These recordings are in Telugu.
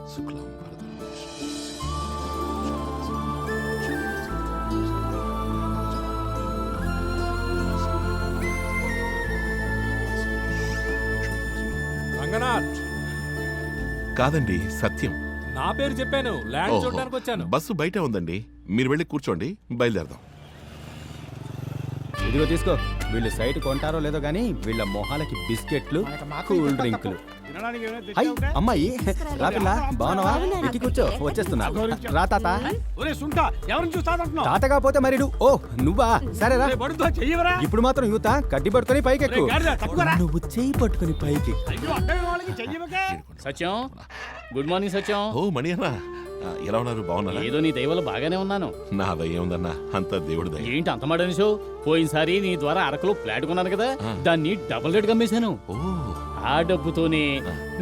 రంగనాథ్ కాదండి, సత్యం. నా పేరు చెప్పాను. ల్యాండ్ చూడడానికి వచ్చాను. బస్సు బయట ఉందండి, మీరు వెళ్ళి కూర్చోండి, బయలుదేరదాం. ఇదిగో తీసుకో. వీళ్ళు సైట్ కొంటారో లేదో గానీ వీళ్ళ మొహాలకి బిస్కెట్లు, కూల్ డ్రింకులు. హై అమ్మాయి, రాపిల్లా బాగున్నావా? ఎక్కి కూర్చో, వచ్చేస్తున్నా. రా తాత. తాత కాకపోతే మరి ఓ నువ్వా? సరేరా. ఇప్పుడు మాత్రం యూత కడ్డి పట్టుకుని పైకి ఎక్కు. నువ్వు చెయ్యి పట్టుకుని పైకి. సత్యం, గుడ్ మార్నింగ్ సత్యం. ఓ మణి అన్న, ఎలా ఉన్నారు? బాగున్నారా? ఏదో నీ దయవల్ల బాగానే ఉన్నాను. నా దయ ఉందన్నా, అంత దేవుడి దయ. ఏంటి అంత మాట అనేసావు? పోయినసారి నీ ద్వారా అరకులో ఫ్లాట్ కొన్నాను కదా, దాన్ని డబుల్ రేట్ అమ్మేశాను. ఆ డబ్బుతోనే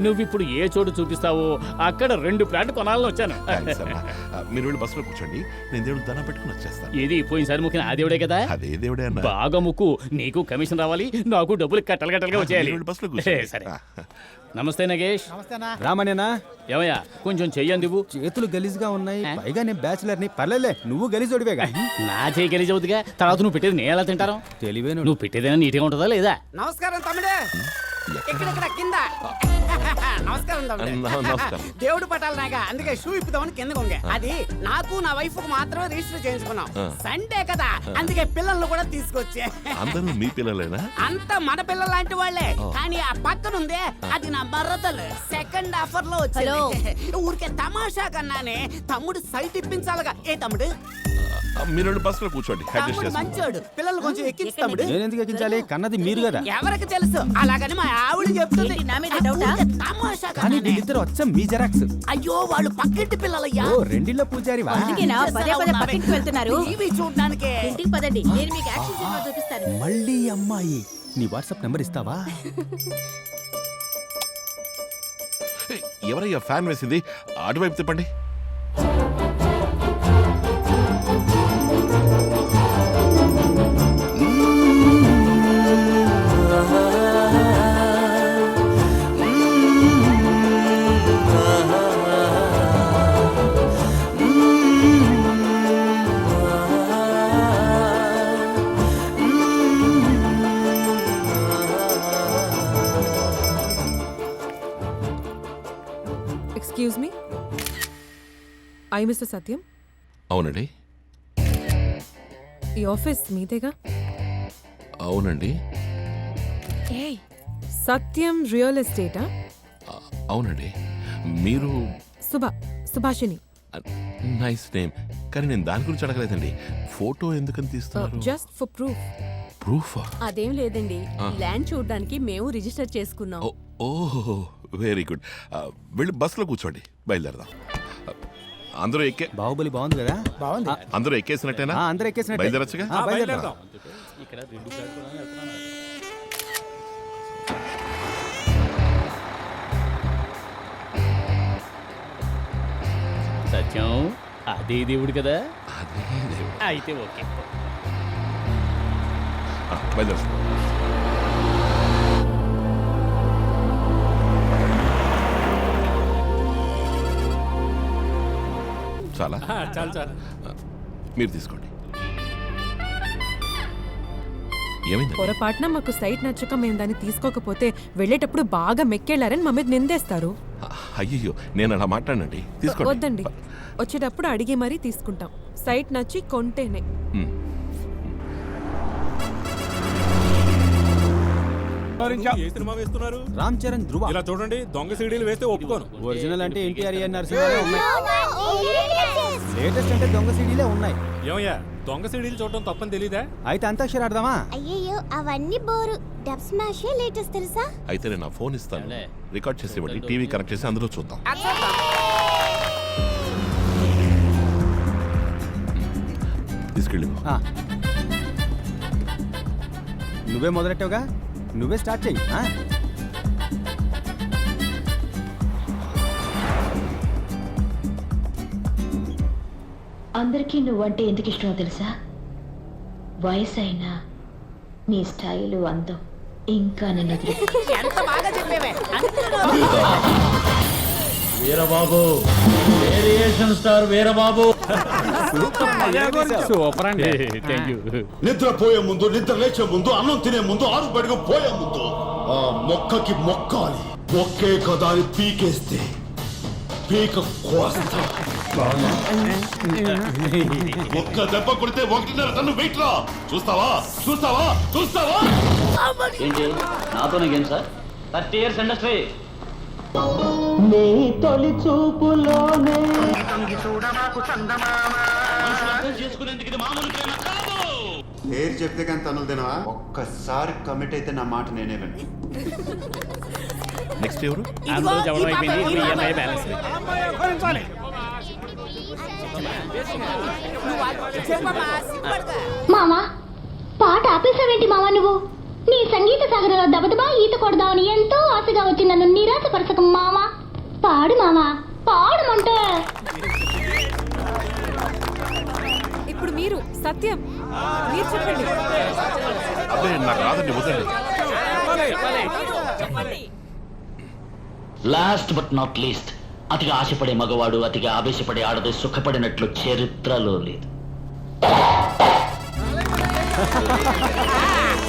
నువ్విప్పుడు ఏ చోటు చూపిస్తావో అక్కడ 2 ఫ్లాట్ కొనాలని వచ్చాను. మీరు వెళ్ళి బస్సులో కూర్చోండి, నేను దేవుడు దండం పెట్టుకుని వచ్చేస్తాను. ఏది పోయినసారి ముఖ్యం ఆ దేవుడే కదా? అదే దేవుడే అన్న. బాగా ముక్కు, నీకు కమిషన్ రావాలి, నాకు డబ్బులు కట్టలుగా వచ్చేయాలి. బస్సులో కూర్చోండి. సరే. నమస్తే నగేష్. రామనేనా? ఏమయ్యా కొంచెం చెయ్యండి. చేతులు గలీజ్గా ఉన్నాయి, పైగా నేను బ్యాచులర్ ని. పర్లేలే, నువ్వు గలీజోడివేగా. నా చేయి గలీజ్ అవుతుందిగా, తర్వాత నువ్వు పెట్టేది నేను ఎలా తింటాను? తెలివేను. నువ్వు పెట్టేదైనా నీట్గా ఉంటుందా లేదా? నమస్కారం తమ్ముడు. ఇక్కడ కింద. నమస్కారం తమ్ముడు. నమస్కారం. దేవుడు పట్టాలనాగా, అందుకే షూ ఇప్పుదామని కింద కొంగే. అది నాకు నా వైఫ్ కు మాత్రమే రిజిస్టర్ చేయించుకున్నాం. సండే కదా, అందుకే పిల్లల్ని కూడా తీసుకొచ్చే. అందరూ మీ పిల్లలేనా? అంత మన పిల్లల లాంటి వాళ్ళే, కానీ ఆ పక్కన ఉందే అది నా మర్రతలు. సెకండ్ ఆఫర్ లో వచ్చాయి. ఊరికే తమాషా కన్నానే తమ్ముడు సైట్ ఇప్పించాలిగా. ఏ తమ్ముడు? మీరు బస్సులో కూర్చోండి. తమ్ముడు మంచోడు, పిల్లలు కొంచెం ఎక్కించు తమ్ముడు. నేను ఎందుకు ఎక్కించాలి? కన్నది మీరు కదా. ఎవరికి తెలుసు, అలాగని మా ఆవిడ చెప్తుంది. తమాషా కానీ వీళ్ళిద్దరు వచ్చా మీ జెరాక్స్. అయ్యో వాళ్ళు పక్కింటి పిల్లలయ్యా. ఓ రెండిళ్ళ పూజారివా? పదే వెళ్తున్నారు. టీవీ చూడడానికి. ఇంటికి పదండి, నేను మీకు యాక్షన్ సినిమా చూపిస్తాను. మళ్ళీ అమ్మాయి. నీ వాట్సాప్ నెంబర్ ఇస్తావా? ఎవరయ్యా ఫ్యాన్ వేసింది? అటువైపు తిప్పండి. ఎక్స్క్యూజ్ మీ, ఐ మిస్టర్ సత్యం? అవునండి. ఈ ఆఫీస్ మీదేగా? అవునండి. సత్యం రియల్ ఎస్టేటా? అవునండి. మీరు? సుభాషిణి. నైస్ నేమ్, కానీ నేను దాని గురించి అడగలేదండి. ఫోటో ఎందుకని తీస్తున్నారు? Just for proof. ప్రూఫా? అదేం లేదండి, ల్యాండ్ చూడడానికి మేము రిజిస్టర్ చేసుకున్నాం. ఓహో వెరీ గుడ్. వెళ్ళి బస్సులో కూర్చోండి, బయలుదేరదాం. అందరూ ఎక్కే. బాహుబలి బాగుంది కదా? బాగుంది. అందరూ ఎక్కేసినట్టేనా? అందరూ ఎక్కేసినట్టే. బయలుదేరచ్చుగా? బయలుదేరదాం. ఇక్కడ 2 ఫ్లాట్ కొనాలని వెళ్తున్నాను. సత్యం, అదే దేవుడు కదా? అదే దేవుడు. అయితే ఓకే. బయలుదేరు. చాలా చాలు చాలు. మీరు తీసుకోండి. ఏమైంది? పొరపాటున మాకు సైట్ నచ్చక మేము దాన్ని తీసుకోకపోతే వెళ్ళేటప్పుడు బాగా మెక్కెళ్లారని మా మీద నిందేస్తారు. అయ్యో, నేను అలా మాట్లాడండి. తీసుకోండి. వద్దండి, వచ్చేటప్పుడు అడిగి మరీ తీసుకుంటాం. సైట్ నచ్చి కొంటేనే. ఏ సినిమా వేస్తున్నారు? రామ్ చరణ్, ధృవ. ఇలా చూడండి, దొంగ సీడీలు వేస్తే ఒప్పుకోను. ఒరిజినల్ అంటే ఎన్టీఆర్ నరసింహారావు ఉన్నాయి. లేటెస్ట్ అంటే దొంగ సీడీలే ఉన్నాయి. ఏమయ్యా, దొంగ సీడీలు చూడటం తప్పని తెలీదా? అయితే అంతాక్షరి ఆడదామా? అయ్యయ్యో అవన్నీ బోరు. డబ్ స్మాష్ లేటెస్ట్ తెలుసా? అయితే నేను నా ఫోన్ ఇస్తాను, రికార్డ్ చేసి ఇవ్వండి. టీవీ కనెక్ట్ చేసి అందులో చూద్దాం. తీసుకెళ్ళి. నువ్వే మొదలెట్టావుగా, నువ్వే స్టార్ట్ చెయ్యి. అందరికీ నువ్వంటే ఎందుకు ఇష్టమో తెలుసా? వయసు అయినా నీ స్టైలు అందం ఇంకా నిన్ను ఎంత బాగా చెప్పేవే. Veerababu variation star Veerababu. Super అండి. Thank you. నిద్రపోయే ముందు, నిద్ర లేచే ముందు, అన్నం తినే ముందు, ఆరు బడిగా పోయే ముందు ఆ మొక్కకి మొక్కాలి. మొక్కే కదా అని పీకేస్తే పీక కోస్తా. ఒక్క దెబ్బ కొడితే 1.5 టన్ను వెయిట్ రా. చూస్తావా చూస్తావా చూస్తావా? ఏంటి నాతోనే గేమ్ సార్? 30 years industry. పేరు చెప్తే కానీ తనులు తినవా? ఒక్కసారి కమిట్ అయితే నా మాట నేనే విను. నెక్స్ట్ ఎవరు? అందరూ జవడం అయిపోయింది. ఇప్పుడు EMI బ్యాలెన్స్. మామా పాట ఆపేసావేంటి మావా నువ్వు? నీ సంగీత సాగరంలో దబదబా ఈత కొడదామని ఎంతో ఆశగా వచ్చి నన్ను నిరాశపరచక మామా. పాడు మామా, పాడమంటే. ఇప్పుడు మీరు సత్యం మీరు చెప్పండి. అదే నాకు రాదండి, వద్దండి. చెప్పండి. లాస్ట్ బట్ నాట్ లీస్ట్, అతిగా ఆశపడే మగవాడు అతిగా ఆవేశపడే ఆడది సుఖపడినట్లు చరిత్రలో లేదు.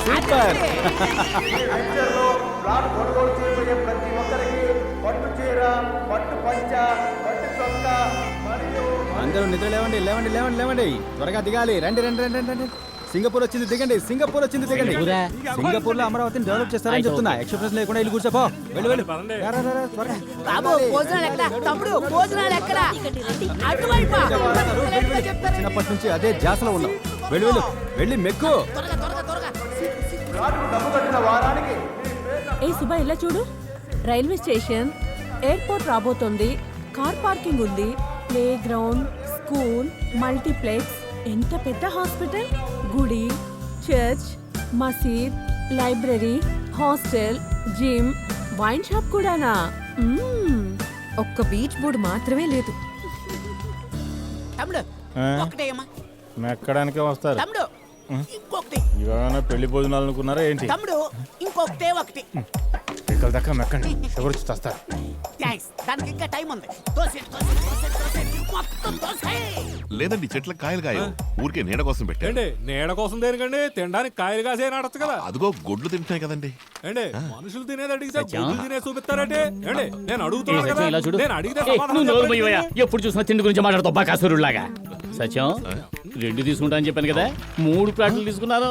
సూపర్. అందరూ నిద్ర లేవండి, లేవండి, లేవండి, లేవండి. త్వరగా దిగాలి. రండి రండి రండి రండి. సింగపూర్ వచ్చింది, దిగండి. సింగపూర్ వచ్చింది, దిగండి. సింగపూర్ లో అమరావతిని డెవలప్ చేస్తారని చెప్తున్నా. ఎక్స్ప్రెస్ లేకుండా ఇల్లు కూర్చోపో. వెళ్ళు వెళ్ళు. రా, రా, రా, త్వరగా. బాబు భోజనాలు ఎక్కడ? తమ్ముడు భోజనాలు ఎక్కడ? అటువైపు చిన్నప్పటి నుంచి అదే జాసలో ఉన్నాం. వెళ్ళు వెళ్ళు, వెళ్ళి మెక్కు. ఏ సుబ్బా ఇలా చూడు, రైల్వే స్టేషన్, ఎయిర్పోర్ట్ రాబోతోంది, కార్ పార్కింగ్ ఉంది, ప్లే గ్రౌండ్, స్కూల్, మల్టీప్లెక్స్, ఎంత పెద్ద హాస్పిటల్, గుడి, చర్చ్, మసీద్, library, hostel, gym, wine shop కూడానా? ఒక్క బీచ్ బోర్డు మాత్రమే లేదు. తమ్ముడు ఒకటేయమ్మా. మెక్కడానికే వస్తారు. తమ్ముడు ఇంకొకటి. ఇవాళ పెళ్లి భోజనాలు అనుకున్నారా ఏంటి? తమ్ముడు ఇంకొకటే ఒకటి. ఇక్కడ దాకా మెక్కండి, ఎవరు వచ్చి వస్తారు. థ్యాంక్స్. దానికి ఇంకా టైం ఉంది. మొత్తం దోసే. లేదండి, చెట్ల కాయలు కాయవు, ఊరికే నీడ కోసం పెట్టండి. ఏంటి నీడ కోసం దేనికండి? తినడానికి కాయలు కాసే నడచ్చు కదా. అదిగో గొడ్లు తింటున్నాయి కదండి. ఏంటి మనుషులు తినేది అడిగితే గుడ్లు తినే చూపిస్తారంటే? ఏంటి నేను ఏ అడుగుతున్నాను సత్యం, కదా. ఇలా చూడు. నేను అడిగితే ఏ, సమాధానం నువ్వు నోరు చెప్పండి. మూయవయ్యా. ఎప్పుడు చూసినా తిండి గురించి మాట్లాడుతావు బాకాసురులాగా. సత్యం, 2 తీసుకుంటా అని చెప్పాను కదా, 3 ప్లాట్లు తీసుకున్నాను.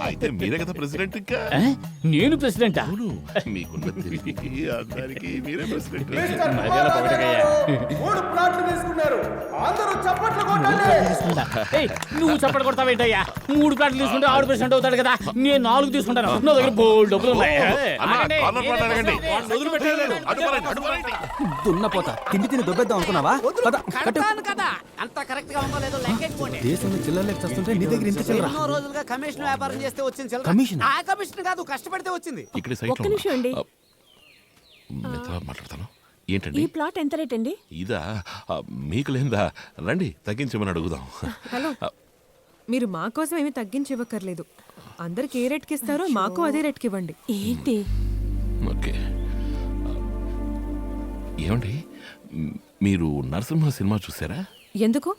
అయితే మీరే కదా ప్రెసిడెంట్. ఇంకా నేను ప్రెసిడెంటా? అవును, మీకున్న తెలివికి అందరికీ మీరే ప్రెసిడెంట్. మర్యాద పొగడకయ్యా. ఏయ్, నువ్వు చప్పటి కొడతావేంటయ్యా? 3 ప్లాట్లు తీసుకుంటే 6% అవుతాడు కదా. నేను 4 తీసుకుంటాను. నా దగ్గర బోల్డ్ డబ్బులు ఉన్నాయి. అన్నా, కార్నర్ ప్లాట్ అడగండి. వాడిని వదిలిపెట్టేయలేను. అడుగురండి, అడుగురండి. దున్నపోతా తిండి తిని దొబ్బేద్దాం అనుకున్నావా? పద, కట్టు. కడతాను కదా, అంత కరెక్ట్ గా ఉందో లేదో లెక్కేసుకోండి. దేశంలో చిల్లర లెక్క వస్తుంటే నీ దగ్గర ఇంత చిల్లర. ఎన్నో రోజులుగా కమిషన్ వ్యాపారం చేస్తే వచ్చింది చిల్లర. కమిషన్? ఆ కమిషన్ కాదు, కష్టపడితే వచ్చింది. ఇక్కడ సైట్ ఒక్క నిమిషం అండి. మెత్తగా మాట్లాడతాను. ఈ ఏంటండి ప్లాట్ ఎంత రేట్ అండి? ఇదా? మీకు లేదా? రండి తగ్గించమని అడుగుదాం. హలో, మీరు మా కోసం ఏమీ తగ్గించి ఇవ్వక్కర్లేదు. అందరికి ఏ రేట్కి ఇస్తారో మాకు అదే రేట్కి ఇవ్వండి. ఏంటి? ఓకే. ఏమండి, మీరు నరసింహ సినిమా చూసారా? ఎందుకు?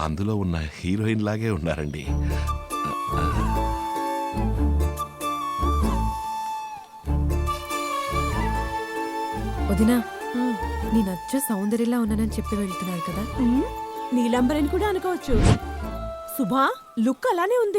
అందులో ఉన్న హీరోయిన్ లాగే ఉన్నారండి. వదినా, నేను అచ్చ సౌందర్యలా ఉన్నానని చెప్పి వెళ్తున్నారు కదా. నీలంబరని కూడా అనుకోవచ్చు. సుభా లుక్ అలానే ఉంది.